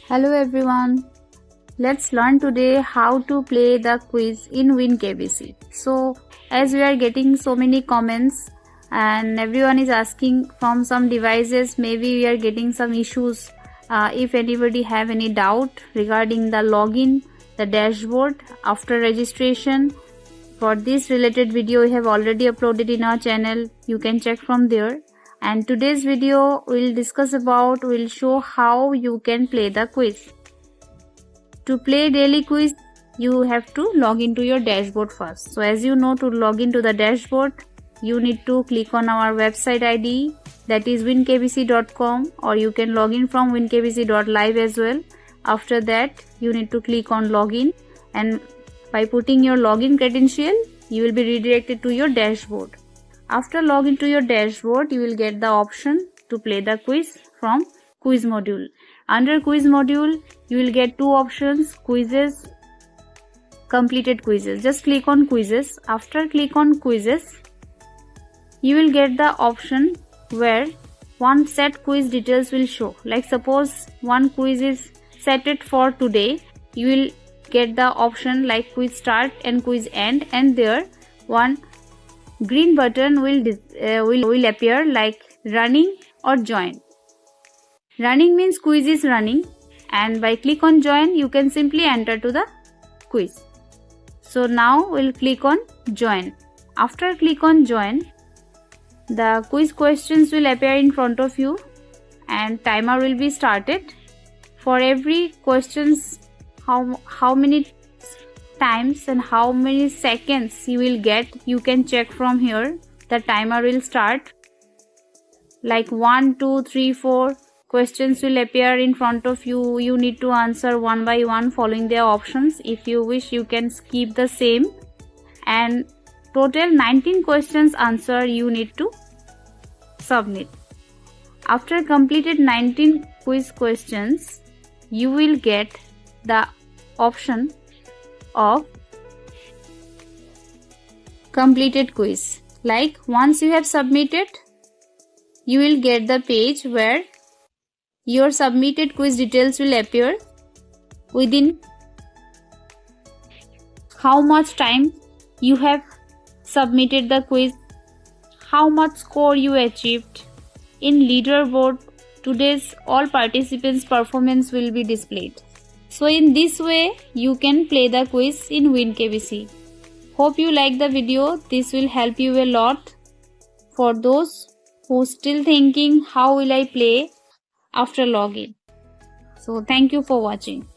Hello everyone, let's learn today how to play the quiz in WinKBC. So as we are getting so many comments and everyone is asking from some devices, maybe we are getting some issues. If anybody have any doubt regarding the login, the dashboard after registration, for this related video we have already uploaded in our channel. You can check from there. And today's video will show how you can play the quiz. To play daily quiz, you have to log into your dashboard first. So as you know, to log into the dashboard, you need to click on our website ID, that is winkbc.com, or you can log in from winkbc.live as well. After that, you need to click on login, and by putting your login credential, you will be redirected to your dashboard. After login to your dashboard, you will get the option to play the quiz from quiz module. Under quiz module, you will get two options: quizzes, completed quizzes. Just click on quizzes. After click on quizzes, you will get the option where one set quiz details will show. Like suppose one quiz is set it for today, you will get the option like quiz start and quiz end, and there one green button will appear like running or join. Running means quiz is running, and by click on join you can simply enter to the quiz. So now we'll click on join. After click on join, the quiz questions will appear in front of you and timer will be started. For every questions, how many times and how many seconds you will get, you can check from here. The timer will start. Like 1, 2, 3, 4 questions will appear in front of you. You need to answer one by one following their options. If you wish, you can skip the same. And total 19 questions answer you need to submit. After completed 19 quiz questions, you will get the option of completed quiz. Like once you have submitted, you will get the page where your submitted quiz details will appear, within how much time you have submitted the quiz, how much score you achieved. In leaderboard, today's all participants' performance will be displayed. So in this way, you can play the quiz in WinKBC. Hope you like the video. This will help you a lot. For those who still thinking how will I play after login. So thank you for watching.